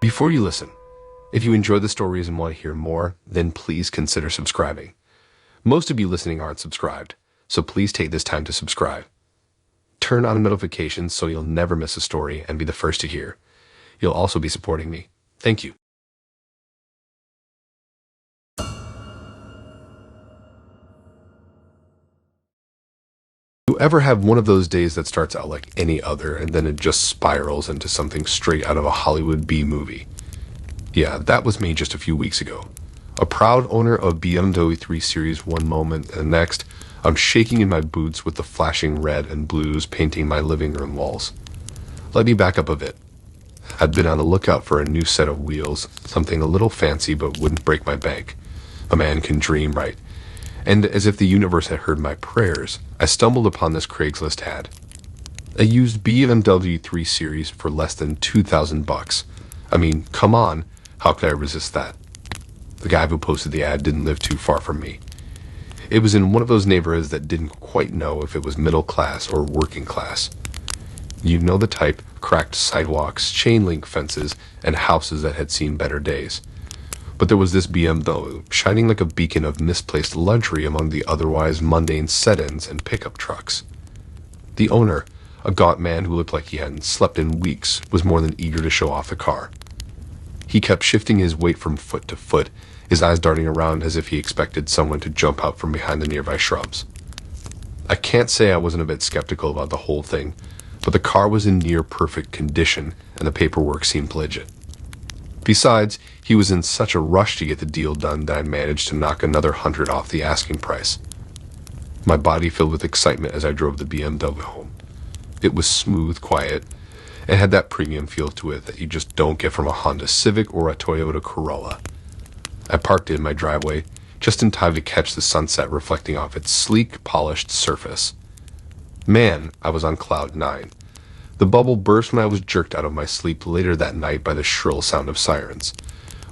Before you listen, if you enjoy the stories and want to hear more, then please consider subscribing. Most of you listening aren't subscribed, so please take this time to subscribe. Turn on notifications so you'll never miss a story and be the first to hear. You'll also be supporting me. Thank you. You ever have one of those days that starts out like any other and then it just spirals into something straight out of a Hollywood B movie? Yeah, that was me just a few weeks ago. A proud owner of BMW 3 Series one moment, and the next, I'm shaking in my boots with the flashing red and blues painting my living room walls. Let me back up a bit. I'd been on the lookout for a new set of wheels, something a little fancy but wouldn't break my bank. A man can dream, right? And as if the universe had heard my prayers, I stumbled upon this Craigslist ad. A used BMW 3 Series for less than $2,000. I mean, come on, how could I resist that? The guy who posted the ad didn't live too far from me. It was in one of those neighborhoods that didn't quite know if it was middle class or working class. You know the type: cracked sidewalks, chain link fences, and houses that had seen better days. But there was this BMW, shining like a beacon of misplaced luxury among the otherwise mundane sedans and pickup trucks. The owner, a gaunt man who looked like he hadn't slept in weeks, was more than eager to show off the car. He kept shifting his weight from foot to foot, his eyes darting around as if he expected someone to jump out from behind the nearby shrubs. I can't say I wasn't a bit skeptical about the whole thing, but the car was in near perfect condition and the paperwork seemed legit. Besides, he was in such a rush to get the deal done that I managed to knock another $100 off the asking price. My body filled with excitement as I drove the BMW home. It was smooth, quiet, and had that premium feel to it that you just don't get from a Honda Civic or a Toyota Corolla. I parked it in my driveway just in time to catch the sunset reflecting off its sleek, polished surface. Man, I was on cloud 9. The bubble burst when I was jerked out of my sleep later that night by the shrill sound of sirens.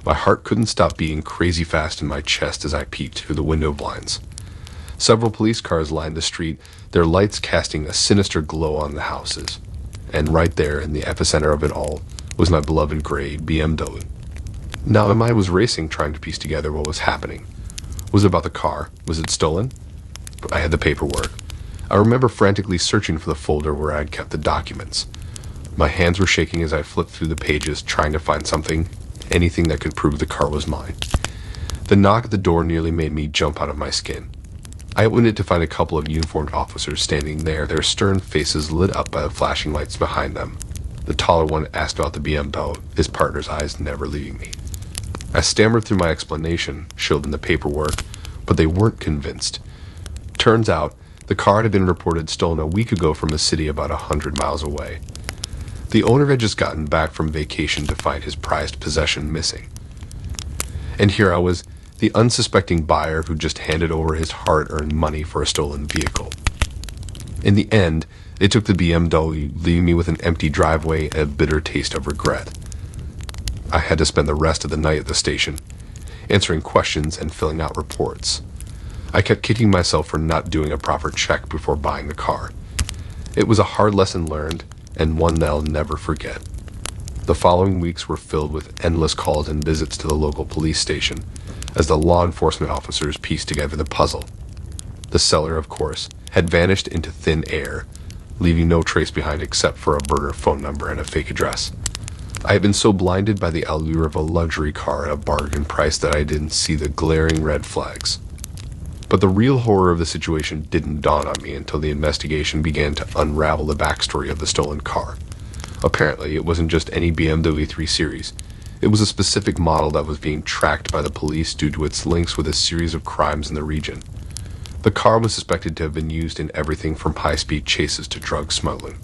My heart couldn't stop beating crazy fast in my chest as I peeked through the window blinds. Several police cars lined the street, their lights casting a sinister glow on the houses. And right there, in the epicenter of it all, was my beloved gray BMW. Now, my mind was racing, trying to piece together what was happening. Was it about the car? Was it stolen? But I had the paperwork. I remember frantically searching for the folder where I had kept the documents. My hands were shaking as I flipped through the pages, trying to find something, anything that could prove the car was mine. The knock at the door nearly made me jump out of my skin. I opened it to find a couple of uniformed officers standing there, their stern faces lit up by the flashing lights behind them. The taller one asked about the BMW, his partner's eyes never leaving me. I stammered through my explanation, showed them the paperwork, but they weren't convinced. Turns out, the car had been reported stolen a week ago from a city about 100 miles away. The owner had just gotten back from vacation to find his prized possession missing. And here I was, the unsuspecting buyer who just handed over his hard-earned money for a stolen vehicle. In the end, they took the BMW, leaving me with an empty driveway and a bitter taste of regret. I had to spend the rest of the night at the station, answering questions and filling out reports. I kept kicking myself for not doing a proper check before buying the car. It was a hard lesson learned, and one that I'll never forget. The following weeks were filled with endless calls and visits to the local police station, as the law enforcement officers pieced together the puzzle. The seller, of course, had vanished into thin air, leaving no trace behind except for a burner phone number and a fake address. I had been so blinded by the allure of a luxury car at a bargain price that I didn't see the glaring red flags. But the real horror of the situation didn't dawn on me until the investigation began to unravel the backstory of the stolen car. Apparently, it wasn't just any BMW 3 Series. It was a specific model that was being tracked by the police due to its links with a series of crimes in the region. The car was suspected to have been used in everything from high-speed chases to drug smuggling.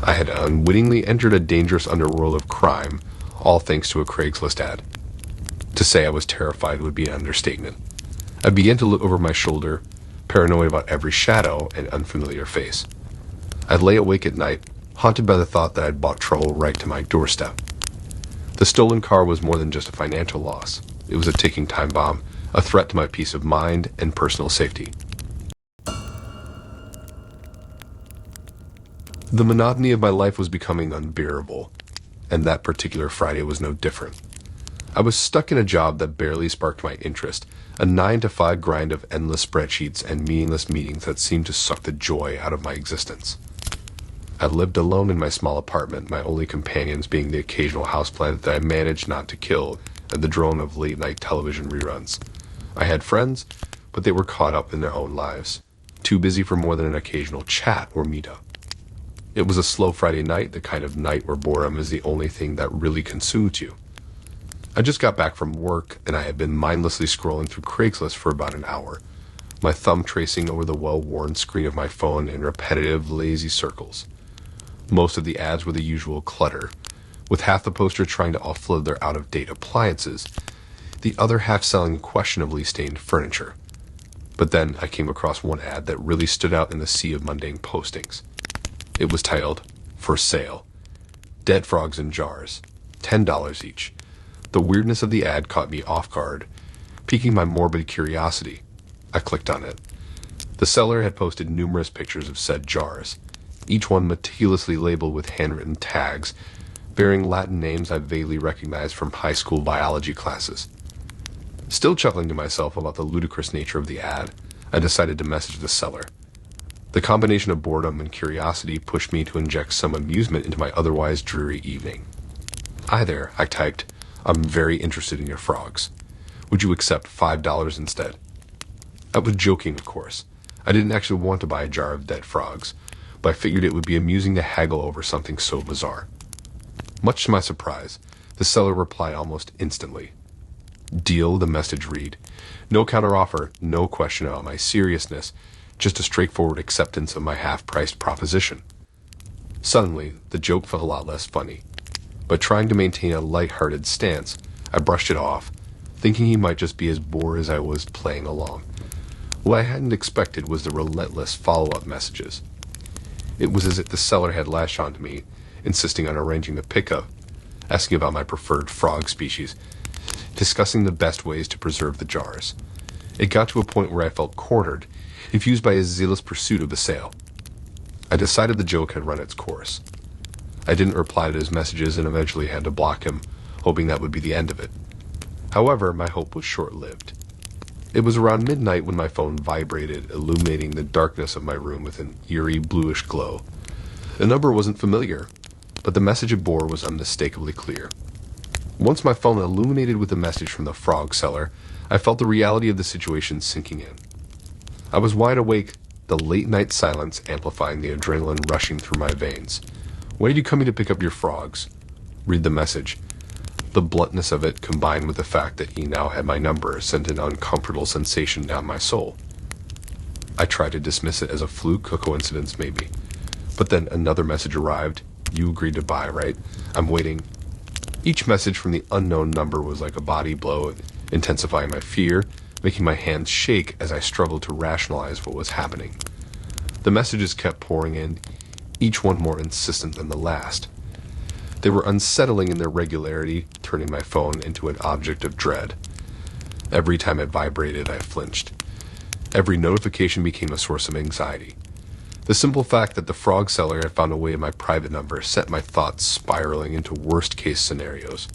I had unwittingly entered a dangerous underworld of crime, all thanks to a Craigslist ad. To say I was terrified would be an understatement. I began to look over my shoulder, paranoid about every shadow and unfamiliar face. I'd lay awake at night, haunted by the thought that I'd brought trouble right to my doorstep. The stolen car was more than just a financial loss. It was a ticking time bomb, a threat to my peace of mind and personal safety. The monotony of my life was becoming unbearable. and that particular Friday was no different. I was stuck in a job that barely sparked my interest, a 9-to-5 grind of endless spreadsheets and meaningless meetings that seemed to suck the joy out of my existence. I lived alone in my small apartment, my only companions being the occasional houseplant that I managed not to kill and the drone of late-night television reruns. I had friends, but they were caught up in their own lives, too busy for more than an occasional chat or meetup. It was a slow Friday night, the kind of night where boredom is the only thing that really consumes you. I just got back from work, and I had been mindlessly scrolling through Craigslist for about an hour, my thumb tracing over the well-worn screen of my phone in repetitive, lazy circles. Most of the ads were the usual clutter, with half the poster trying to offload their out-of-date appliances, the other half selling questionably stained furniture. But then I came across one ad that really stood out in the sea of mundane postings. It was titled, "For Sale. Dead frogs in jars. $10 each." The weirdness of the ad caught me off guard, piquing my morbid curiosity. I clicked on it. The seller had posted numerous pictures of said jars, each one meticulously labeled with handwritten tags, bearing Latin names I vaguely recognized from high school biology classes. Still chuckling to myself about the ludicrous nature of the ad, I decided to message the seller. The combination of boredom and curiosity pushed me to inject some amusement into my otherwise dreary evening. "Hi there," I typed. "I'm very interested in your frogs. Would you accept $5 instead?" I was joking, of course. I didn't actually want to buy a jar of dead frogs, but I figured it would be amusing to haggle over something so bizarre. Much to my surprise, the seller replied almost instantly. "Deal," the message read. No counteroffer, no question about my seriousness, just a straightforward acceptance of my half-priced proposition. Suddenly, the joke felt a lot less funny, but trying to maintain a light-hearted stance, I brushed it off, thinking he might just be as bored as I was playing along. What I hadn't expected was the relentless follow-up messages. It was as if the seller had lashed onto me, insisting on arranging the pickup, asking about my preferred frog species, discussing the best ways to preserve the jars. It got to a point where I felt cornered, infused by a zealous pursuit of the sale. I decided the joke had run its course. I didn't reply to his messages and eventually had to block him, hoping that would be the end of it. However, my hope was short-lived. It was around midnight when my phone vibrated, illuminating the darkness of my room with an eerie bluish glow. The number wasn't familiar, but the message it bore was unmistakably clear. Once my phone illuminated with a message from the frog seller, I felt the reality of the situation sinking in. I was wide awake, the late-night silence amplifying the adrenaline rushing through my veins. "When are you coming to pick up your frogs?" Read the message. The bluntness of it, combined with the fact that he now had my number, sent an uncomfortable sensation down my soul. I tried to dismiss it as a fluke, a coincidence maybe. But then another message arrived. "You agreed to buy, right? I'm waiting." Each message from the unknown number was like a body blow, intensifying my fear, making my hands shake as I struggled to rationalize what was happening. The messages kept pouring in, each one more insistent than the last. They were unsettling in their regularity, turning my phone into an object of dread. Every time it vibrated, I flinched. Every notification became a source of anxiety. The simple fact that the frog seller had found a way to my private number set my thoughts spiraling into worst-case scenarios.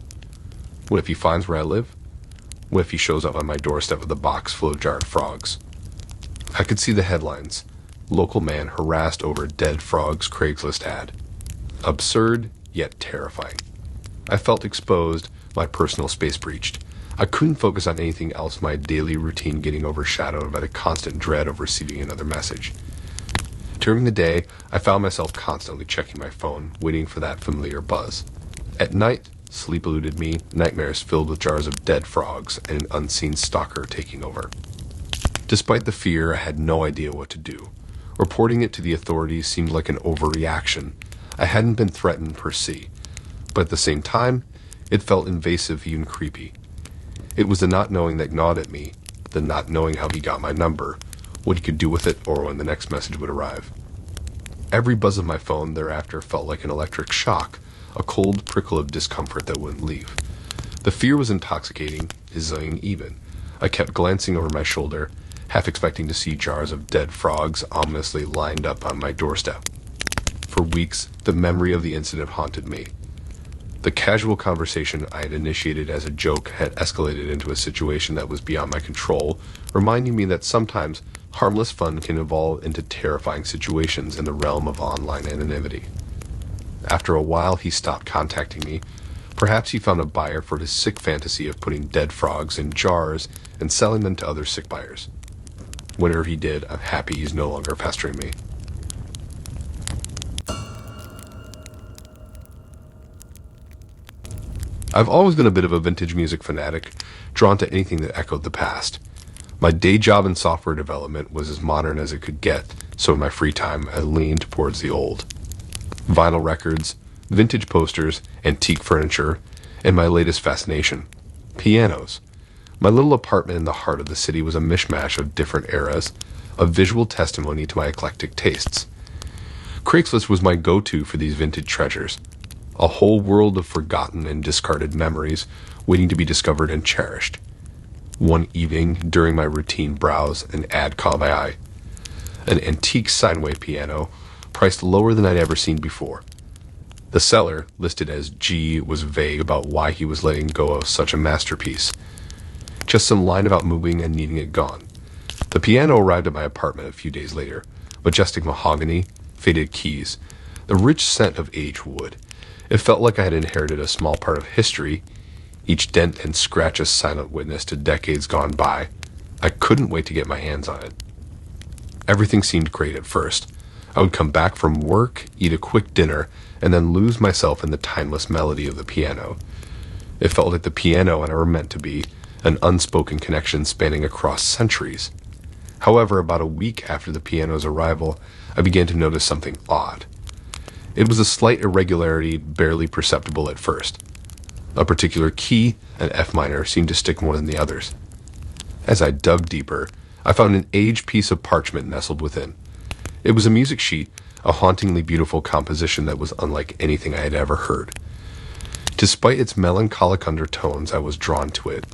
What if he finds where I live? What if he shows up on my doorstep with a box full of jarred frogs? I could see the headlines. "Local man harassed over dead frogs Craigslist ad." Absurd, yet terrifying. I felt exposed, my personal space breached. I couldn't focus on anything else, my daily routine getting overshadowed by the constant dread of receiving another message. During the day, I found myself constantly checking my phone, waiting for that familiar buzz. At night, sleep eluded me, nightmares filled with jars of dead frogs and an unseen stalker taking over. Despite the fear, I had no idea what to do. Reporting it to the authorities seemed like an overreaction. I hadn't been threatened per se, but at the same time, it felt invasive, even creepy. It was the not knowing that gnawed at me, the not knowing how he got my number, what he could do with it, or when the next message would arrive. Every buzz of my phone thereafter felt like an electric shock, a cold prickle of discomfort that wouldn't leave. The fear was intoxicating, dizzying even. I kept glancing over my shoulder, half expecting to see jars of dead frogs ominously lined up on my doorstep. For weeks, the memory of the incident haunted me. The casual conversation I had initiated as a joke had escalated into a situation that was beyond my control, reminding me that sometimes harmless fun can evolve into terrifying situations in the realm of online anonymity. After a while, he stopped contacting me. Perhaps he found a buyer for his sick fantasy of putting dead frogs in jars and selling them to other sick buyers. Whenever he did, I'm happy he's no longer pestering me. I've always been a bit of a vintage music fanatic, drawn to anything that echoed the past. My day job in software development was as modern as it could get, so in my free time I leaned towards the old. Vinyl records, vintage posters, antique furniture, and my latest fascination, pianos. My little apartment in the heart of the city was a mishmash of different eras, a visual testimony to my eclectic tastes. Craigslist was my go-to for these vintage treasures, a whole world of forgotten and discarded memories waiting to be discovered and cherished. One evening, during my routine browse, an ad caught my eye. An antique Steinway piano, priced lower than I'd ever seen before. The seller, listed as G, was vague about why he was letting go of such a masterpiece. Just some line about moving and needing it gone. The piano arrived at my apartment a few days later. Majestic mahogany, faded keys, the rich scent of aged wood. It felt like I had inherited a small part of history, each dent and scratch a silent witness to decades gone by. I couldn't wait to get my hands on it. Everything seemed great at first. I would come back from work, eat a quick dinner, and then lose myself in the timeless melody of the piano. It felt like the piano and I were meant to be, an unspoken connection spanning across centuries. However, about a week after the piano's arrival, I began to notice something odd. It was a slight irregularity, barely perceptible at first. A particular key, an F minor, seemed to stick more than the others. As I dug deeper, I found an aged piece of parchment nestled within. It was a music sheet, a hauntingly beautiful composition that was unlike anything I had ever heard. Despite its melancholic undertones, I was drawn to it,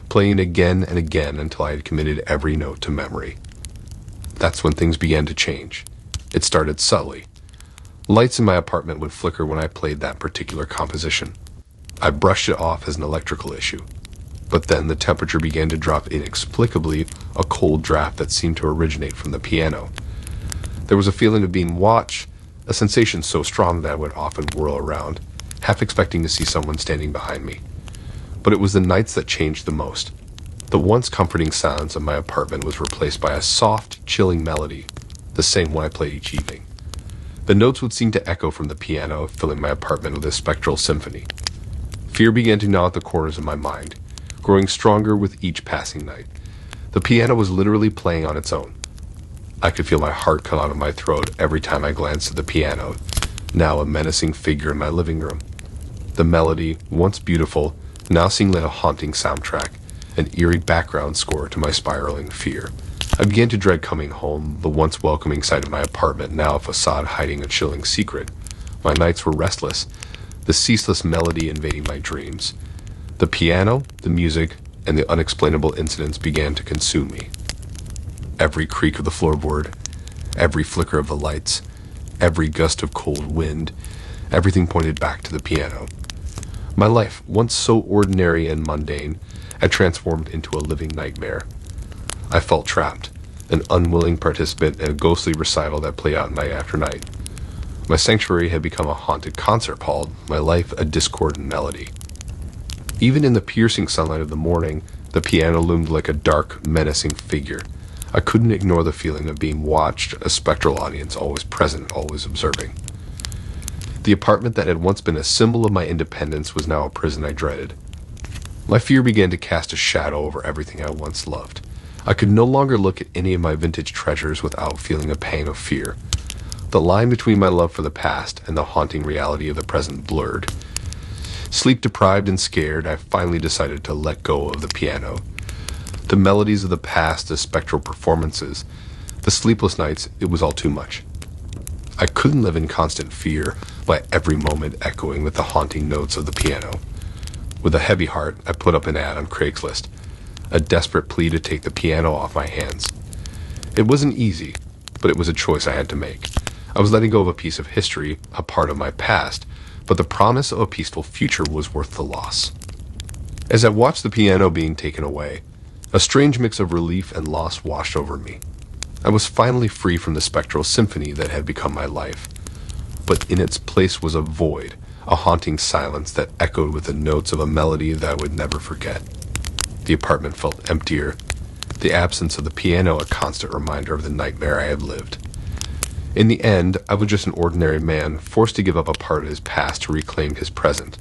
playing it again and again until I had committed every note to memory. That's when things began to change. It started subtly. Lights in my apartment would flicker when I played that particular composition. I brushed it off as an electrical issue. But then the temperature began to drop inexplicably, a cold draft that seemed to originate from the piano. There was a feeling of being watched, a sensation so strong that I would often whirl around, half expecting to see someone standing behind me. But it was the nights that changed the most. The once comforting silence of my apartment was replaced by a soft, chilling melody, the same one I played each evening. The notes would seem to echo from the piano, filling my apartment with a spectral symphony. Fear began to gnaw at the corners of my mind, growing stronger with each passing night. The piano was literally playing on its own. I could feel my heart come out of my throat every time I glanced at the piano, now a menacing figure in my living room. The melody, once beautiful, now seemed like a haunting soundtrack, an eerie background score to my spiraling fear. I began to dread coming home, the once welcoming sight of my apartment now a facade hiding a chilling secret. My nights were restless, the ceaseless melody invading my dreams. The piano, the music, and the unexplainable incidents began to consume me. Every creak of the floorboard, every flicker of the lights, every gust of cold wind, everything pointed back to the piano. My life, once so ordinary and mundane, had transformed into a living nightmare. I felt trapped, an unwilling participant in a ghostly recital that played out night after night. My sanctuary had become a haunted concert hall, my life a discordant melody. Even in the piercing sunlight of the morning, the piano loomed like a dark, menacing figure. I couldn't ignore the feeling of being watched, a spectral audience always present, always observing. The apartment that had once been a symbol of my independence was now a prison I dreaded. My fear began to cast a shadow over everything I once loved. I could no longer look at any of my vintage treasures without feeling a pang of fear. The line between my love for the past and the haunting reality of the present blurred. Sleep-deprived and scared, I finally decided to let go of the piano. The melodies of the past, the spectral performances, the sleepless nights, it was all too much. I couldn't live in constant fear, by every moment echoing with the haunting notes of the piano. With a heavy heart, I put up an ad on Craigslist, a desperate plea to take the piano off my hands. It wasn't easy, but it was a choice I had to make. I was letting go of a piece of history, a part of my past, but the promise of a peaceful future was worth the loss. As I watched the piano being taken away, a strange mix of relief and loss washed over me. I was finally free from the spectral symphony that had become my life, but in its place was a void, a haunting silence that echoed with the notes of a melody that I would never forget. The apartment felt emptier, the absence of the piano a constant reminder of the nightmare I had lived. In the end, I was just an ordinary man, forced to give up a part of his past to reclaim his present.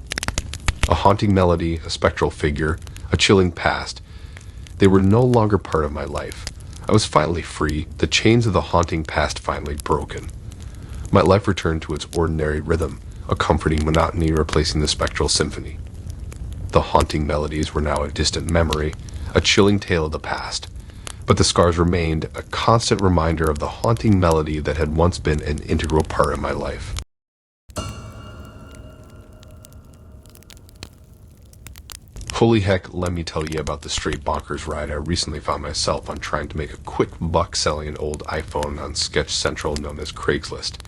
A haunting melody, a spectral figure, a chilling past, they were no longer part of my life. I was finally free, the chains of the haunting past finally broken. My life returned to its ordinary rhythm, a comforting monotony replacing the spectral symphony. The haunting melodies were now a distant memory, a chilling tale of the past, but the scars remained, a constant reminder of the haunting melody that had once been an integral part of my life. Holy heck, let me tell you about the straight bonkers ride I recently found myself on trying to make a quick buck selling an old iPhone on Sketch Central known as Craigslist.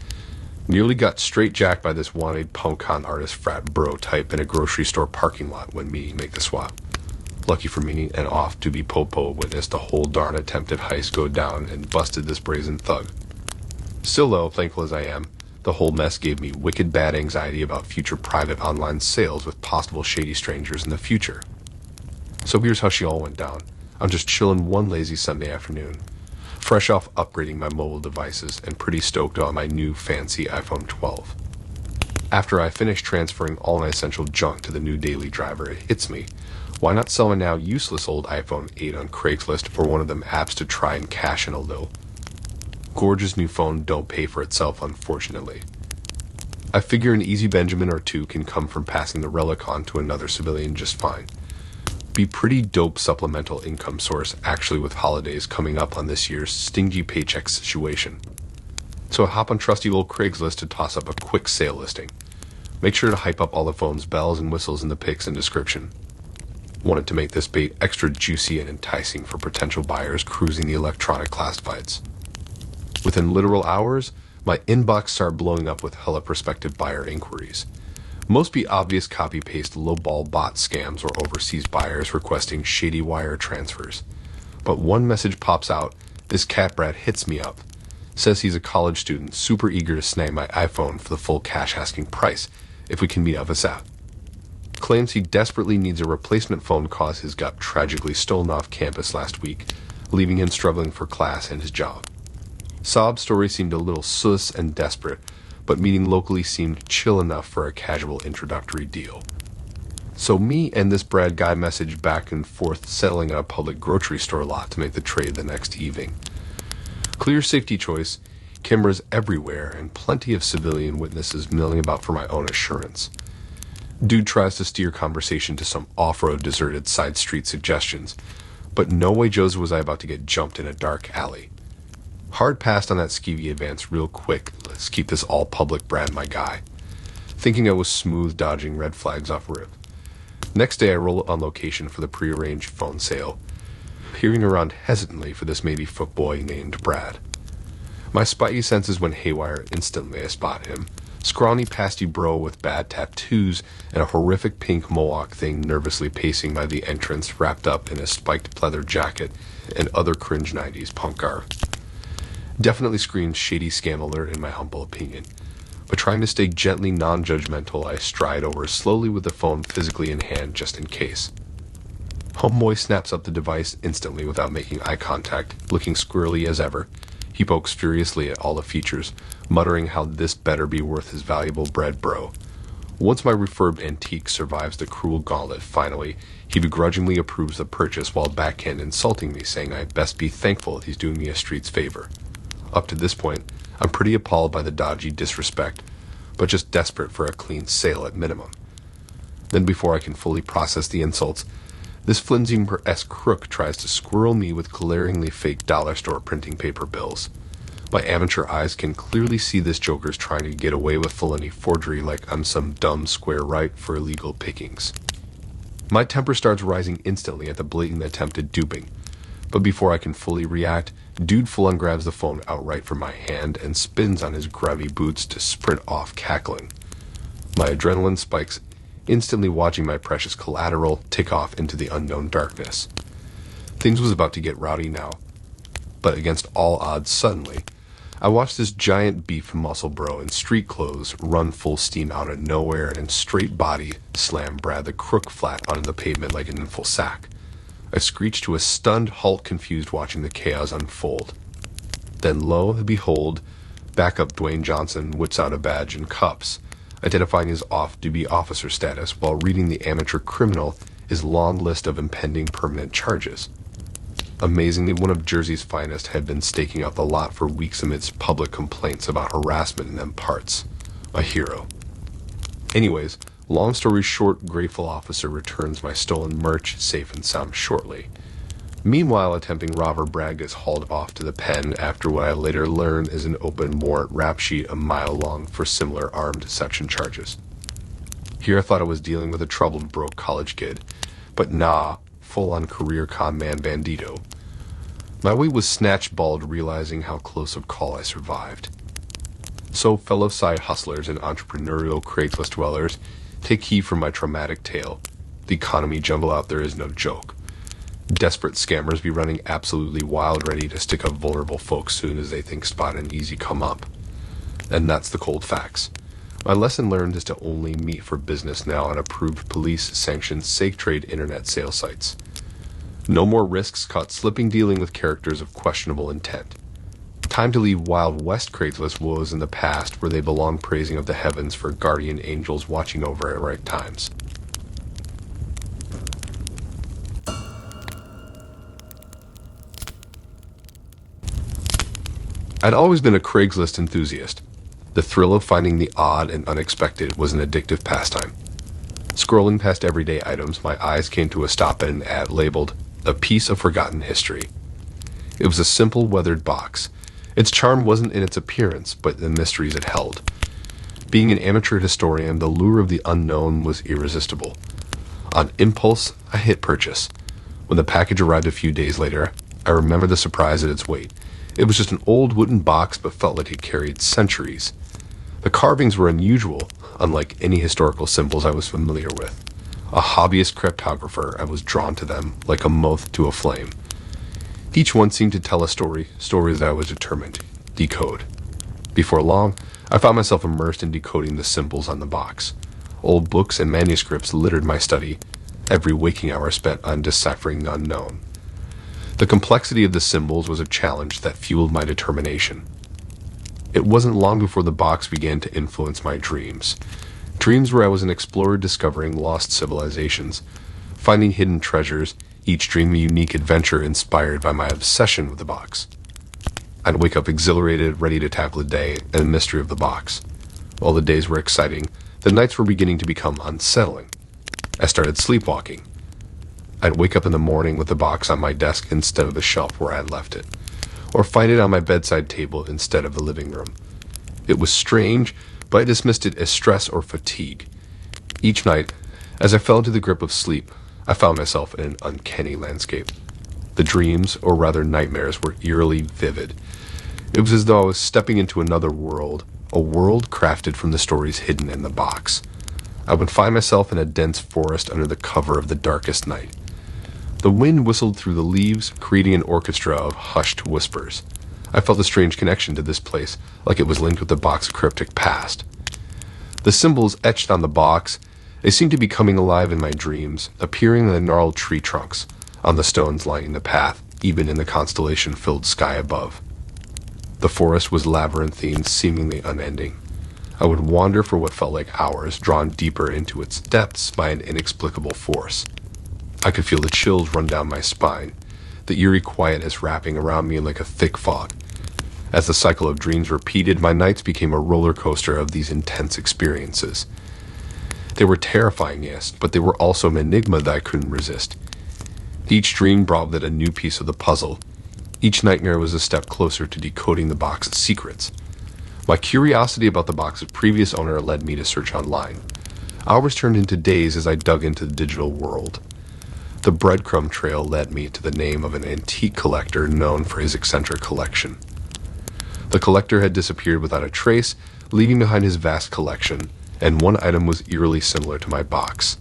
Nearly got straight jacked by this wanted punk con artist frat bro type in a grocery store parking lot when meeting make the swap. Lucky for me, an off-duty popo witnessed the whole darn attempted heist go down and busted this brazen thug. Still though, thankful as I am, the whole mess gave me wicked bad anxiety about future private online sales with possible shady strangers in the future. So here's how she all went down. I'm just chilling one lazy Sunday afternoon, fresh off upgrading my mobile devices and pretty stoked on my new fancy iPhone 12. After I finish transferring all my essential junk to the new daily driver, it hits me. Why not sell my now useless old iPhone 8 on Craigslist or one of them apps to try and cash in a little? Gorgeous new phone don't pay for itself, unfortunately. I figure an easy Benjamin or two can come from passing the relic on to another civilian just fine. Be pretty dope supplemental income source actually with holidays coming up on this year's stingy paycheck situation. So I hop on trusty old Craigslist to toss up a quick sale listing. Make sure to hype up all the phone's bells and whistles in the pics and description. Wanted to make this bait extra juicy and enticing for potential buyers cruising the electronic classifieds. Within literal hours, my inbox started blowing up with hella prospective buyer inquiries. Most be obvious copy-paste lowball bot scams or overseas buyers requesting shady wire transfers. But one message pops out, this cat brat hits me up. Says he's a college student super eager to snag my iPhone for the full cash asking price if we can meet up ASAP. Claims he desperately needs a replacement phone cause his got tragically stolen off campus last week, leaving him struggling for class and his job. Sob story seemed a little sus and desperate, but meeting locally seemed chill enough for a casual introductory deal. So me and this Brad guy messaged back and forth, settling at a public grocery store lot to make the trade the next evening. Clear safety choice, cameras everywhere, and plenty of civilian witnesses milling about for my own assurance. Dude tries to steer conversation to some off-road deserted side street suggestions, but no way Joseph was I about to get jumped in a dark alley. Hard passed on that skeevy advance real quick. Let's keep this all public Brad my guy. Thinking I was smooth dodging red flags off rip. Next day I roll up on location for the prearranged phone sale, peering around hesitantly for this maybe footboy named Brad. My spidey senses went haywire instantly I spot him. Scrawny pasty bro with bad tattoos and a horrific pink mohawk thing nervously pacing by the entrance wrapped up in a spiked pleather jacket and other cringe 90s punk garb. Definitely screams shady scam alert in my humble opinion, but trying to stay gently non-judgmental, I stride over slowly with the phone physically in hand just in case. Homeboy snaps up the device instantly without making eye contact, looking squirrely as ever. He pokes furiously at all the features, muttering how this better be worth his valuable bread, bro. Once my refurbed antique survives the cruel gauntlet, finally, he begrudgingly approves the purchase while backhand insulting me, saying I'd best be thankful he's doing me a street's favor. Up to this point, I'm pretty appalled by the dodgy disrespect, but just desperate for a clean sale at minimum. Then before I can fully process the insults, this flimsy-esque crook tries to squirrel me with glaringly fake dollar store printing paper bills. My amateur eyes can clearly see this joker's trying to get away with felony forgery like I'm some dumb square right for illegal pickings. My temper starts rising instantly at the blatant attempted duping, but before I can fully react, dude full-on grabs the phone outright from my hand and spins on his grubby boots to sprint off cackling. My adrenaline spikes, instantly watching my precious collateral tick off into the unknown darkness. Things was about to get rowdy now, but against all odds, suddenly, I watched this giant beef muscle bro in street clothes run full steam out of nowhere and straight body slam Brad the crook flat onto the pavement like an inful sack. I screeched to a stunned halt, confused watching the chaos unfold. Then lo and behold, backup Dwayne Johnson whips out a badge and cuffs, identifying his off-duty officer status while reading the amateur criminal his long list of impending permanent charges. Amazingly, one of Jersey's finest had been staking out the lot for weeks amidst public complaints about harassment in them parts. A hero. Anyways, long story short, grateful officer returns my stolen merch safe and sound shortly. Meanwhile, attempting robber Brad gets hauled off to the pen after what I later learned is an open warrant rap sheet a mile long for similar armed section charges. Here I thought I was dealing with a troubled broke college kid, but nah, full-on career con man bandito. My weight was snatched bald, realizing how close of call I survived. So, fellow side hustlers and entrepreneurial Craigslist dwellers, take heed from my traumatic tale. The economy jumble out there is no joke. Desperate scammers be running absolutely wild, ready to stick up vulnerable folks soon as they think spot an easy come up. And that's the cold facts. My lesson learned is to only meet for business now on approved police-sanctioned safe trade internet sales sites. No more risks caught slipping dealing with characters of questionable intent. Time to leave Wild West Craigslist woes in the past where they belong, praising of the heavens for guardian angels watching over at right times. I'd always been a Craigslist enthusiast. The thrill of finding the odd and unexpected was an addictive pastime. Scrolling past everyday items, my eyes came to a stop at an ad labeled, "A Piece of Forgotten History." It was a simple, weathered box. Its charm wasn't in its appearance, but the mysteries it held. Being an amateur historian, the lure of the unknown was irresistible. On impulse, I hit purchase. When the package arrived a few days later, I remember the surprise at its weight. It was just an old wooden box, but felt like it carried centuries. The carvings were unusual, unlike any historical symbols I was familiar with. A hobbyist cryptographer, I was drawn to them, like a moth to a flame. Each one seemed to tell a story that I was determined to decode. Before long, I found myself immersed in decoding the symbols on the box. Old books and manuscripts littered my study, every waking hour spent on deciphering the unknown. The complexity of the symbols was a challenge that fueled my determination. It wasn't long before the box began to influence my dreams. Dreams where I was an explorer discovering lost civilizations, finding hidden treasures, each dream a unique adventure inspired by my obsession with the box. I'd wake up exhilarated, ready to tackle the day and the mystery of the box. While the days were exciting, the nights were beginning to become unsettling. I started sleepwalking. I'd wake up in the morning with the box on my desk instead of the shelf where I had left it, or find it on my bedside table instead of the living room. It was strange, but I dismissed it as stress or fatigue. Each night, as I fell into the grip of sleep, I found myself in an uncanny landscape. The dreams, or rather nightmares, were eerily vivid. It was as though I was stepping into another world, a world crafted from the stories hidden in the box. I would find myself in a dense forest under the cover of the darkest night. The wind whistled through the leaves, creating an orchestra of hushed whispers. I felt a strange connection to this place, like it was linked with the box's cryptic past. The symbols etched on the box, they seemed to be coming alive in my dreams, appearing in the gnarled tree trunks, on the stones lining the path, even in the constellation-filled sky above. The forest was labyrinthine, seemingly unending. I would wander for what felt like hours, drawn deeper into its depths by an inexplicable force. I could feel the chills run down my spine, the eerie quietness wrapping around me like a thick fog. As the cycle of dreams repeated, my nights became a roller coaster of these intense experiences. They were terrifying, yes, but they were also an enigma that I couldn't resist. Each dream brought with it a new piece of the puzzle. Each nightmare was a step closer to decoding the box's secrets. My curiosity about the box's previous owner led me to search online. Hours turned into days as I dug into the digital world. The breadcrumb trail led me to the name of an antique collector known for his eccentric collection. The collector had disappeared without a trace, leaving behind his vast collection, and one item was eerily similar to my box.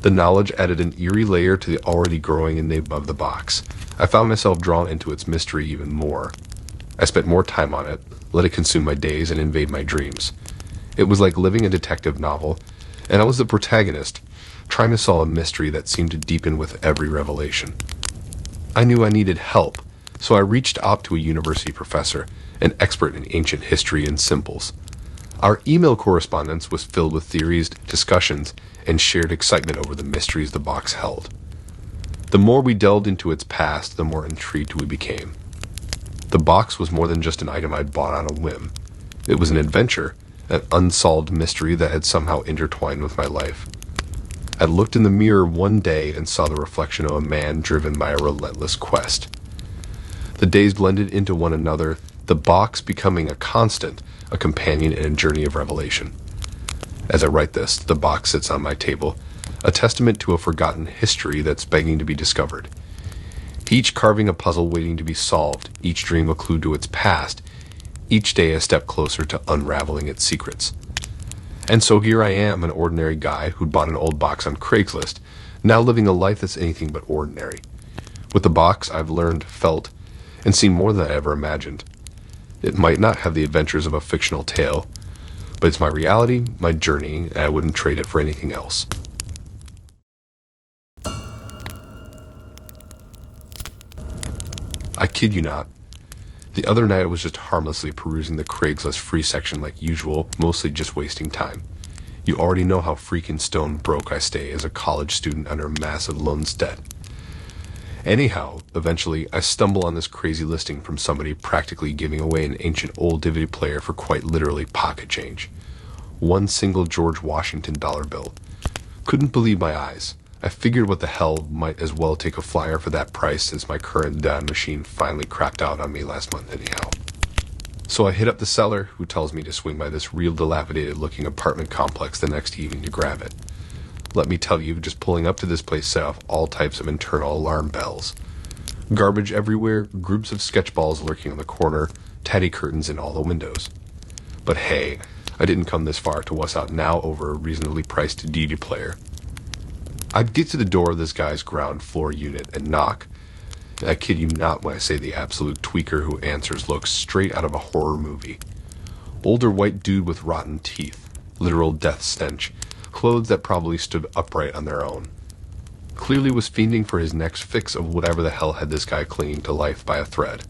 The knowledge added an eerie layer to the already growing enigma of the box. I found myself drawn into its mystery even more. I spent more time on it, let it consume my days and invade my dreams. It was like living a detective novel, and I was the protagonist, trying to solve a mystery that seemed to deepen with every revelation. I knew I needed help, so I reached out to a university professor, an expert in ancient history and symbols. Our email correspondence was filled with theories, discussions, and shared excitement over the mysteries the box held. The more we delved into its past, the more intrigued we became. The box was more than just an item I'd bought on a whim. It was an adventure, an unsolved mystery that had somehow intertwined with my life. I looked in the mirror one day and saw the reflection of a man driven by a relentless quest. The days blended into one another, the box becoming a constant, a companion in a journey of revelation. As I write this, the box sits on my table, a testament to a forgotten history that's begging to be discovered. Each carving a puzzle waiting to be solved, each dream a clue to its past, each day a step closer to unraveling its secrets. And so here I am, an ordinary guy who'd bought an old box on Craigslist, now living a life that's anything but ordinary. With the box, I've learned, felt, and seen more than I ever imagined. It might not have the adventures of a fictional tale, but it's my reality, my journey, and I wouldn't trade it for anything else. I kid you not. The other night I was just harmlessly perusing the Craigslist free section like usual, mostly just wasting time. You already know how freaking stone broke I stay as a college student under massive loans debt. Anyhow, eventually, I stumble on this crazy listing from somebody practically giving away an ancient old DVD player for quite literally pocket change. One single George Washington dollar bill. Couldn't believe my eyes. I figured what the hell, might as well take a flyer for that price since my current dad machine finally crapped out on me last month anyhow. So I hit up the seller, who tells me to swing by this real dilapidated looking apartment complex the next evening to grab it. Let me tell you, just pulling up to this place set off all types of internal alarm bells. Garbage everywhere, groups of sketch balls lurking on the corner, tatty curtains in all the windows. But hey, I didn't come this far to wuss out now over a reasonably priced DVD player. I'd get to the door of this guy's ground floor unit and knock. I kid you not when I say the absolute tweaker who answers looks straight out of a horror movie. Older white dude with rotten teeth, literal death stench, clothes that probably stood upright on their own. Clearly was fiending for his next fix of whatever the hell had this guy clinging to life by a thread.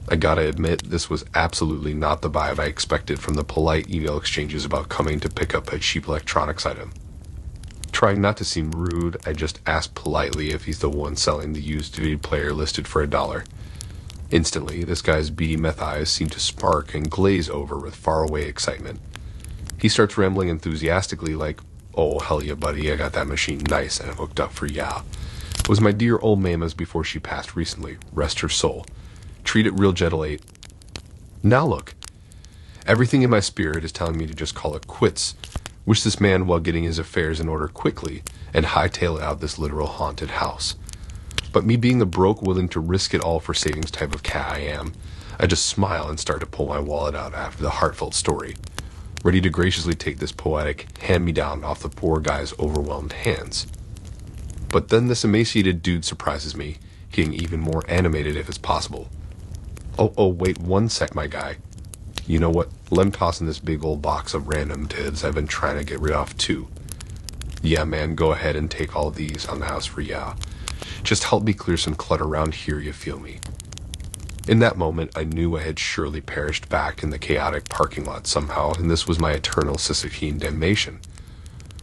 I gotta admit, this was absolutely not the vibe I expected from the polite email exchanges about coming to pick up a cheap electronics item. Trying not to seem rude, I just asked politely if he's the one selling the used DVD player listed for $1. Instantly, this guy's beady meth eyes seem to spark and glaze over with faraway excitement. He starts rambling enthusiastically like, "Oh, hell yeah, buddy, I got that machine nice and hooked up for ya. It was my dear old mama's before she passed recently, rest her soul. Treat it real gentle, 8. Now look, everything in my spirit is telling me to just call it quits, wish this man while getting his affairs in order quickly, and hightail out this literal haunted house. But me being the broke, willing to risk it all for savings type of cat I am, I just smile and start to pull my wallet out after the heartfelt story, ready to graciously take this poetic hand-me-down off the poor guy's overwhelmed hands. But then this emaciated dude surprises me, getting even more animated if it's possible. Oh, wait 1 sec, my guy. You know what? Let him toss in this big old box of random tids I've been trying to get rid of too. Yeah, man, go ahead and take all these on the house for ya. Just help me clear some clutter around here, you feel me? In that moment, I knew I had surely perished back in the chaotic parking lot somehow, and this was my eternal Sisyphean damnation.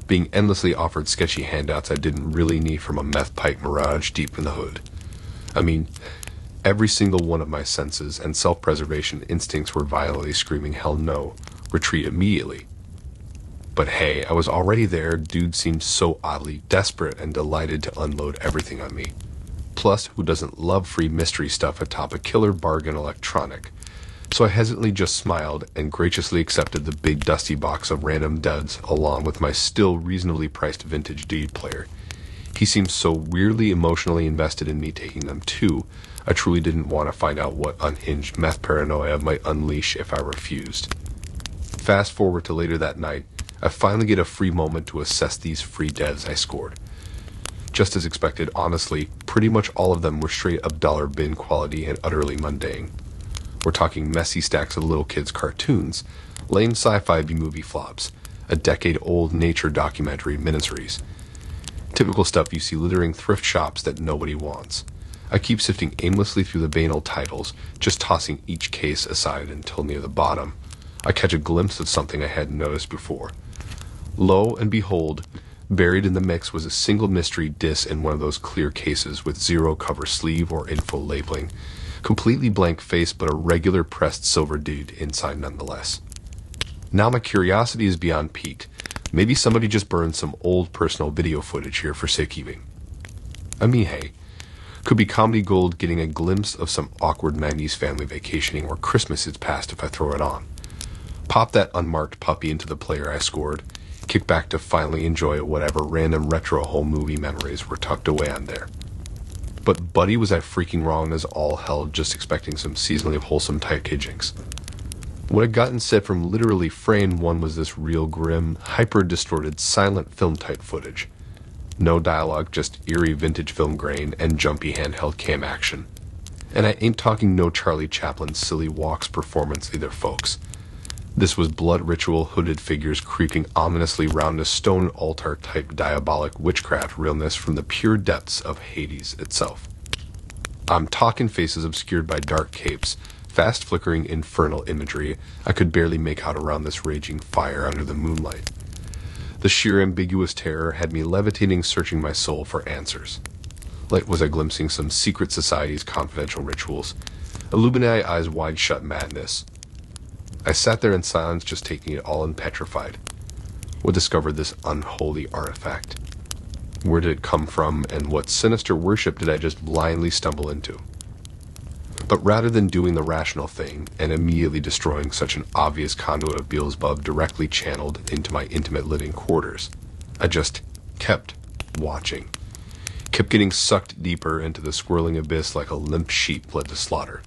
Being endlessly offered sketchy handouts I didn't really need from a meth pipe mirage deep in the hood. I mean, every single one of my senses and self-preservation instincts were violently screaming hell no, retreat immediately. But hey, I was already there. Dude seemed so oddly desperate and delighted to unload everything on me. Plus, who doesn't love free mystery stuff atop a killer bargain electronic? So I hesitantly just smiled and graciously accepted the big dusty box of random duds along with my still reasonably priced vintage DVD player. He seemed so weirdly emotionally invested in me taking them too. I truly didn't want to find out what unhinged meth paranoia might unleash if I refused. Fast forward to later that night, I finally get a free moment to assess these free devs I scored. Just as expected, honestly, pretty much all of them were straight up dollar bin quality and utterly mundane. We're talking messy stacks of little kids' cartoons, lame sci-fi B-movie flops, a decade-old nature documentary miniseries. Typical stuff you see littering thrift shops that nobody wants. I keep sifting aimlessly through the banal titles, just tossing each case aside until near the bottom. I catch a glimpse of something I hadn't noticed before. Lo and behold, buried in the mix was a single mystery disc in one of those clear cases with zero cover sleeve or info labeling. Completely blank face, but a regular pressed silver dude inside nonetheless. Now my curiosity is beyond piqued. Maybe somebody just burned some old personal video footage here for safekeeping. I mean, hey, could be comedy gold getting a glimpse of some awkward 90s family vacationing or Christmas is past if I throw it on. Pop that unmarked puppy into the player I scored, kick back to finally enjoy whatever random retro home movie memories were tucked away on there. But buddy, was I freaking wrong as all hell, just expecting some seasonally wholesome type hijinks. What I'd gotten set from literally frame one was this real grim, hyper-distorted, silent film type footage. No dialogue, just eerie vintage film grain and jumpy handheld cam action. And I ain't talking no Charlie Chaplin's silly walks performance either, folks. This was blood ritual hooded figures creeping ominously round a stone altar type diabolic witchcraft realness from the pure depths of Hades itself. I'm talking faces obscured by dark capes, fast flickering infernal imagery I could barely make out around this raging fire under the moonlight. The sheer ambiguous terror had me levitating, searching my soul for answers. Like was I glimpsing some secret society's confidential rituals, Illuminati eyes wide shut madness. I sat there in silence, just taking it all in petrified. What discovered this unholy artifact? Where did it come from, and what sinister worship did I just blindly stumble into? But rather than doing the rational thing and immediately destroying such an obvious conduit of Beelzebub directly channeled into my intimate living quarters, I just kept watching. Kept getting sucked deeper into the swirling abyss like a limp sheep led to slaughter.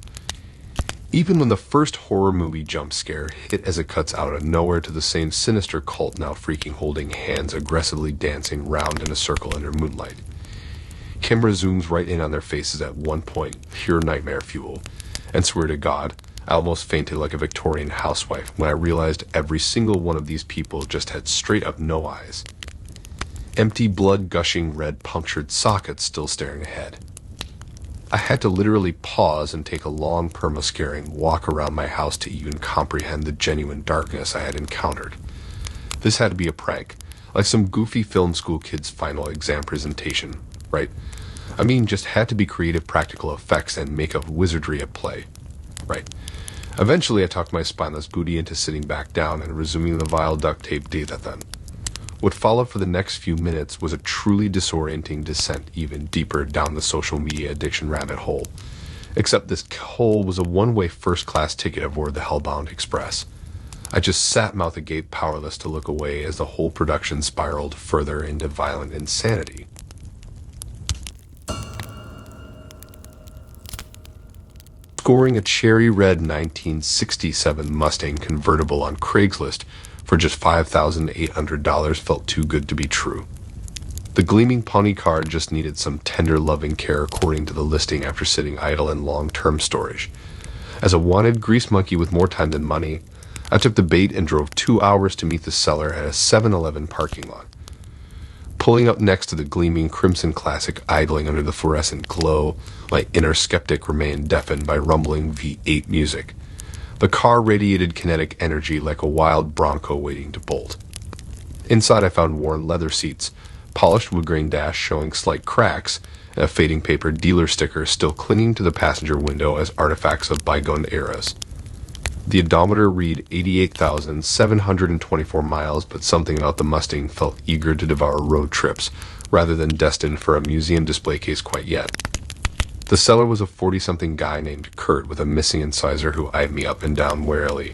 Even when the first horror movie jump scare hit as it cuts out of nowhere to the same sinister cult now freaking holding hands aggressively dancing round in a circle under moonlight. Camera zooms right in on their faces at one point, pure nightmare fuel, and swear to God, I almost fainted like a Victorian housewife when I realized every single one of these people just had straight up no eyes. Empty blood-gushing red punctured sockets still staring ahead. I had to literally pause and take a long perma-scaring walk around my house to even comprehend the genuine darkness I had encountered. This had to be a prank, like some goofy film school kid's final exam presentation, right? I mean, just had to be creative practical effects and makeup wizardry at play, right? Eventually I talked my spineless booty into sitting back down and resuming the vile duct tape data-thon. What followed for the next few minutes was a truly disorienting descent even deeper down the social media addiction rabbit hole. Except this hole was a one-way first-class ticket aboard the Hellbound Express. I just sat mouth agape, powerless to look away as the whole production spiraled further into violent insanity. Scoring a cherry red 1967 Mustang convertible on Craigslist for just $5,800 felt too good to be true. The gleaming Pawnee car just needed some tender loving care according to the listing after sitting idle in long-term storage. As a wanted grease monkey with more time than money, I took the bait and drove 2 hours to meet the seller at a 7-Eleven parking lot. Pulling up next to the gleaming Crimson Classic idling under the fluorescent glow, my inner skeptic remained deafened by rumbling V8 music. The car radiated kinetic energy like a wild bronco waiting to bolt. Inside I found worn leather seats, polished wood grain dash showing slight cracks, and a fading paper dealer sticker still clinging to the passenger window as artifacts of bygone eras. The odometer read 88,724 miles, but something about the Mustang felt eager to devour road trips, rather than destined for a museum display case quite yet. The seller was a 40-something guy named Kurt with a missing incisor who eyed me up and down warily.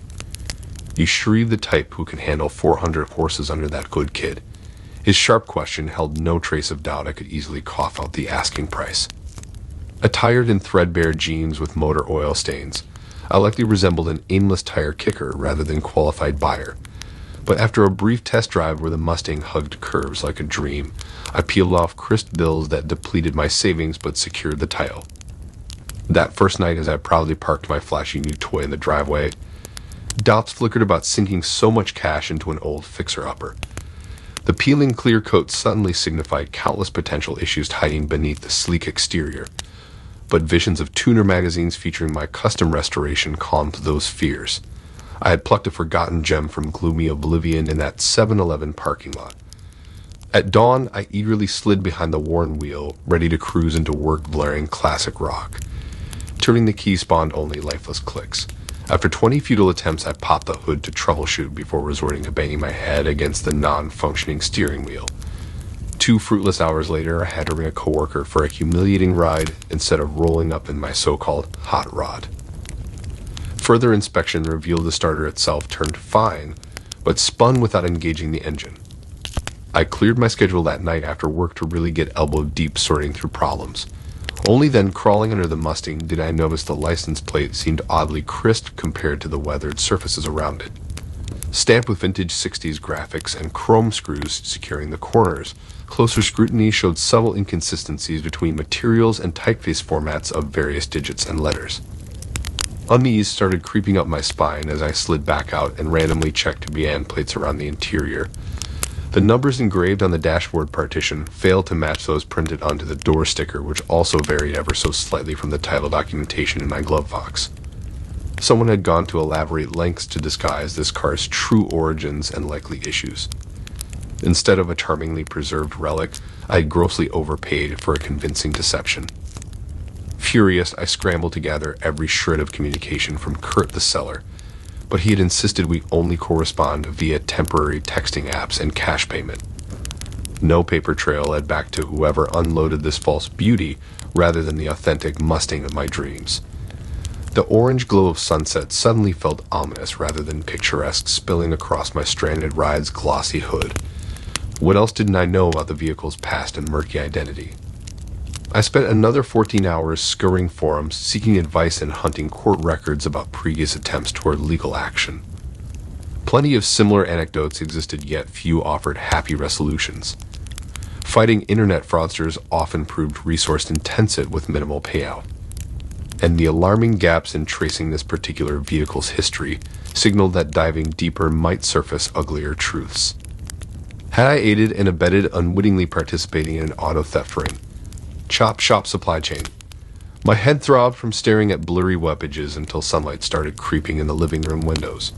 You shreve the type who can handle 400 horses under that good kid. His sharp question held no trace of doubt I could easily cough out the asking price. Attired in threadbare jeans with motor oil stains, I likely resembled an aimless tire kicker rather than qualified buyer. But after a brief test drive where the Mustang hugged curves like a dream, I peeled off crisp bills that depleted my savings but secured the title. That first night, as I proudly parked my flashy new toy in the driveway, doubts flickered about sinking so much cash into an old fixer-upper. The peeling clear coat suddenly signified countless potential issues hiding beneath the sleek exterior, but visions of tuner magazines featuring my custom restoration calmed those fears. I had plucked a forgotten gem from gloomy oblivion in that 7-Eleven parking lot. At dawn, I eagerly slid behind the worn wheel, ready to cruise into work blaring classic rock. Turning the key spawned only lifeless clicks. After 20 futile attempts, I popped the hood to troubleshoot before resorting to banging my head against the non-functioning steering wheel. 2 fruitless hours later, I had to ring a coworker for a humiliating ride instead of rolling up in my so-called hot rod. Further inspection revealed the starter itself turned fine, but spun without engaging the engine. I cleared my schedule that night after work to really get elbow deep sorting through problems. Only then, crawling under the Mustang, did I notice the license plate seemed oddly crisp compared to the weathered surfaces around it. Stamped with vintage 60s graphics and chrome screws securing the corners, closer scrutiny showed subtle inconsistencies between materials and typeface formats of various digits and letters. Unease started creeping up my spine as I slid back out and randomly checked band plates around the interior. The numbers engraved on the dashboard partition failed to match those printed onto the door sticker, which also varied ever so slightly from the title documentation in my glove box. Someone had gone to elaborate lengths to disguise this car's true origins and likely issues. Instead of a charmingly preserved relic, I had grossly overpaid for a convincing deception. Furious, I scrambled to gather every shred of communication from Kurt the seller, but he had insisted we only correspond via temporary texting apps and cash payment. No paper trail led back to whoever unloaded this false beauty rather than the authentic Mustang of my dreams. The orange glow of sunset suddenly felt ominous rather than picturesque, spilling across my stranded ride's glossy hood. What else didn't I know about the vehicle's past and murky identity? I spent another 14 hours scouring forums, seeking advice and hunting court records about previous attempts toward legal action. Plenty of similar anecdotes existed, yet few offered happy resolutions. Fighting internet fraudsters often proved resource-intensive with minimal payout. And the alarming gaps in tracing this particular vehicle's history signaled that diving deeper might surface uglier truths. Had I aided and abetted unwittingly participating in an auto theft ring? Chop shop supply chain. My head throbbed from staring at blurry web pages until sunlight started creeping in the living room windows.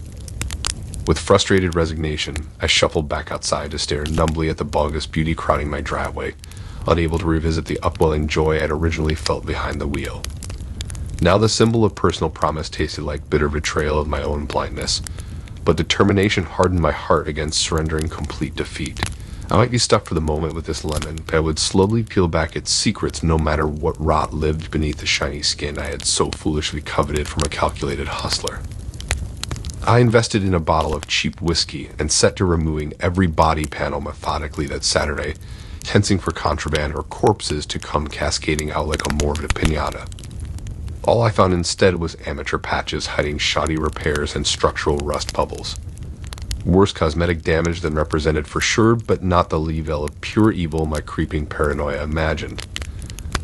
With frustrated resignation, I shuffled back outside to stare numbly at the bulbous beauty crowding my driveway, unable to revisit the upwelling joy I'd originally felt behind the wheel. Now the symbol of personal promise tasted like bitter betrayal of my own blindness, but determination hardened my heart against surrendering complete defeat. I might be stuck for the moment with this lemon, but I would slowly peel back its secrets no matter what rot lived beneath the shiny skin I had so foolishly coveted from a calculated hustler. I invested in a bottle of cheap whiskey and set to removing every body panel methodically that Saturday, tensing for contraband or corpses to come cascading out like a morbid piñata. All I found instead was amateur patches hiding shoddy repairs and structural rust bubbles. Worse cosmetic damage than represented for sure, but not the level of pure evil my creeping paranoia imagined.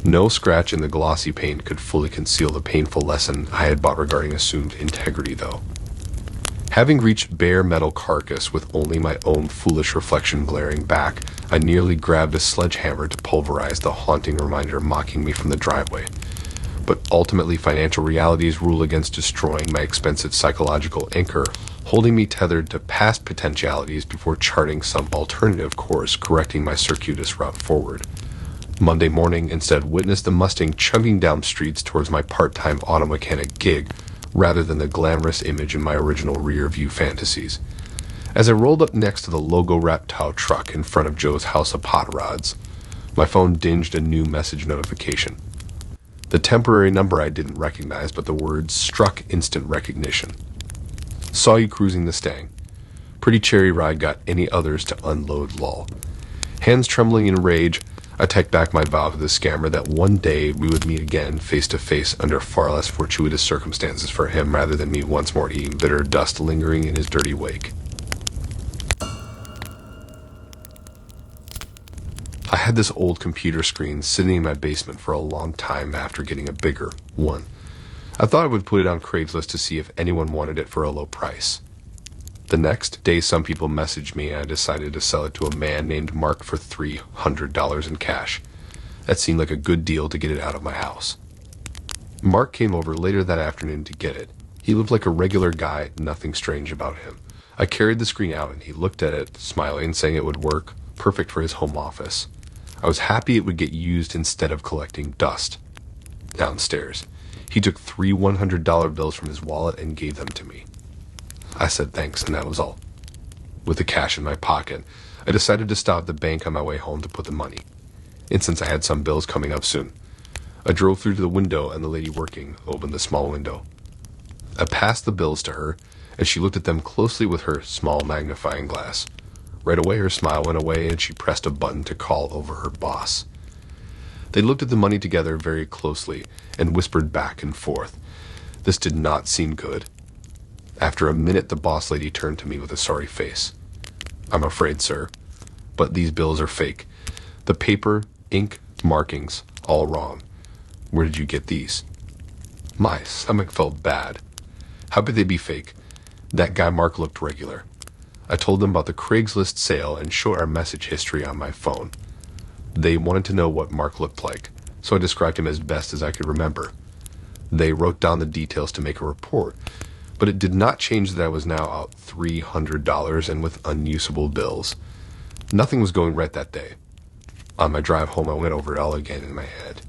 No scratch in the glossy paint could fully conceal the painful lesson I had bought regarding assumed integrity, though. Having reached bare metal carcass with only my own foolish reflection glaring back, I nearly grabbed a sledgehammer to pulverize the haunting reminder mocking me from the driveway. But ultimately financial realities rule against destroying my expensive psychological anchor, holding me tethered to past potentialities before charting some alternative course, correcting my circuitous route forward. Monday morning instead witnessed the Mustang chugging down streets towards my part-time auto mechanic gig, rather than the glamorous image in my original rear-view fantasies. As I rolled up next to the logo-wrapped tow truck in front of Joe's house of pot rods, my phone dinged a new message notification. The temporary number I didn't recognize, but the words struck instant recognition. Saw you cruising the Stang. Pretty cherry ride, got any others to unload lol. Hands trembling in rage, I typed back my vow to the scammer that one day we would meet again face to face under far less fortuitous circumstances for him rather than me once more eating bitter dust lingering in his dirty wake. I had this old computer screen sitting in my basement for a long time after getting a bigger one. I thought I would put it on Craigslist to see if anyone wanted it for a low price. The next day, some people messaged me and I decided to sell it to a man named Mark for $300 in cash. That seemed like a good deal to get it out of my house. Mark came over later that afternoon to get it. He looked like a regular guy, nothing strange about him. I carried the screen out and he looked at it, smiling, saying it would work, perfect for his home office. I was happy it would get used instead of collecting dust. Downstairs, he took 3 $100 bills from his wallet and gave them to me. I said thanks, and that was all. With the cash in my pocket, I decided to stop at the bank on my way home to put the money in, since I had some bills coming up soon. I drove through to the window, and the lady working opened the small window. I passed the bills to her, and she looked at them closely with her small magnifying glass. Right away, her smile went away, and she pressed a button to call over her boss. They looked at the money together very closely and whispered back and forth. This did not seem good. After a minute, the boss lady turned to me with a sorry face. "I'm afraid, sir, but these bills are fake. The paper, ink, markings, all wrong. Where did you get these?" My stomach felt bad. How could they be fake? That guy Mark looked regular. I told them about the Craigslist sale and showed our message history on my phone. They wanted to know what Mark looked like, so I described him as best as I could remember. They wrote down the details to make a report, but it did not change that I was now out $300 and with unusable bills. Nothing was going right that day. On my drive home, I went over it all again in my head.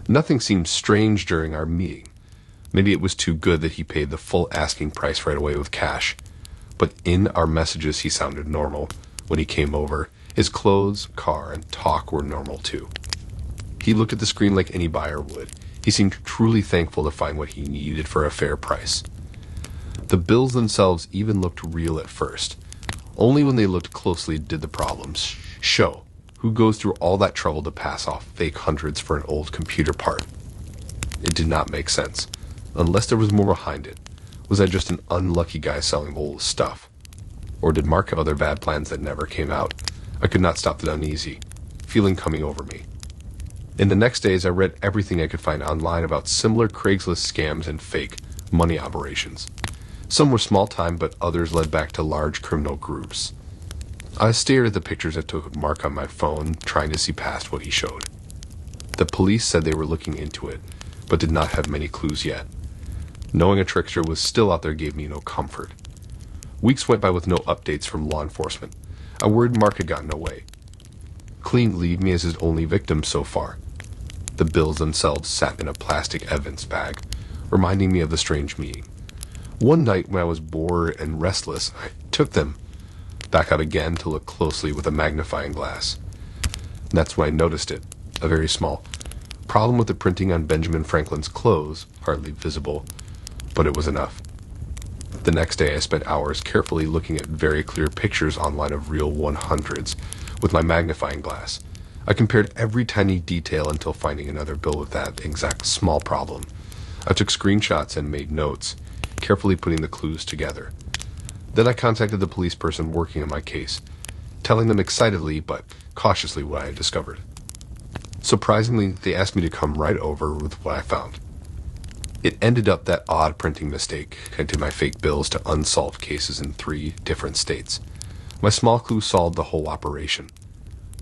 Nothing seemed strange during our meeting. Maybe it was too good that he paid the full asking price right away with cash. But in our messages, he sounded normal. When he came over, his clothes, car, and talk were normal too. He looked at the screen like any buyer would. He seemed truly thankful to find what he needed for a fair price. The bills themselves even looked real at first. Only when they looked closely did the problems show. Who goes through all that trouble to pass off fake hundreds for an old computer part? It did not make sense, unless there was more behind it. Was I just an unlucky guy selling old stuff? Or did Mark have other bad plans that never came out? I could not stop the uneasy feeling coming over me. In the next days, I read everything I could find online about similar Craigslist scams and fake money operations. Some were small time, but others led back to large criminal groups. I stared at the pictures I took of Mark on my phone, trying to see past what he showed. The police said they were looking into it, but did not have many clues yet. Knowing a trickster was still out there gave me no comfort. Weeks went by with no updates from law enforcement. I worried Mark had gotten away. Clean leave me as his only victim so far. The bills themselves sat in a plastic evidence bag, reminding me of the strange meeting. One night when I was bored and restless, I took them back out again to look closely with a magnifying glass. That's when I noticed it, a very small problem with the printing on Benjamin Franklin's clothes, hardly visible, but it was enough. The next day I spent hours carefully looking at very clear pictures online of real 100s with my magnifying glass. I compared every tiny detail until finding another bill with that exact small problem. I took screenshots and made notes, carefully putting the clues together. Then I contacted the police person working on my case, telling them excitedly but cautiously what I had discovered. Surprisingly, they asked me to come right over with what I found. It ended up that odd printing mistake connected my fake bills to unsolved cases in 3 different states. My small clue solved the whole operation.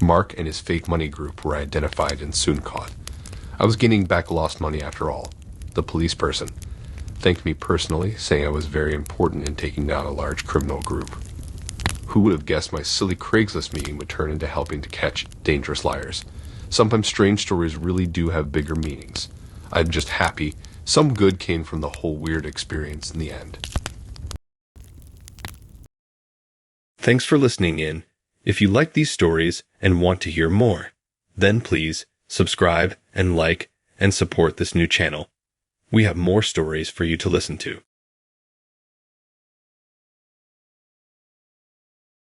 Mark and his fake money group were identified and soon caught. I was getting back lost money after all. The police person thanked me personally, saying I was very important in taking down a large criminal group. Who would have guessed my silly Craigslist meeting would turn into helping to catch dangerous liars? Sometimes strange stories really do have bigger meanings. I'm just happy some good came from the whole weird experience in the end. Thanks for listening in. If you like these stories and want to hear more, then please subscribe and like and support this new channel. We have more stories for you to listen to.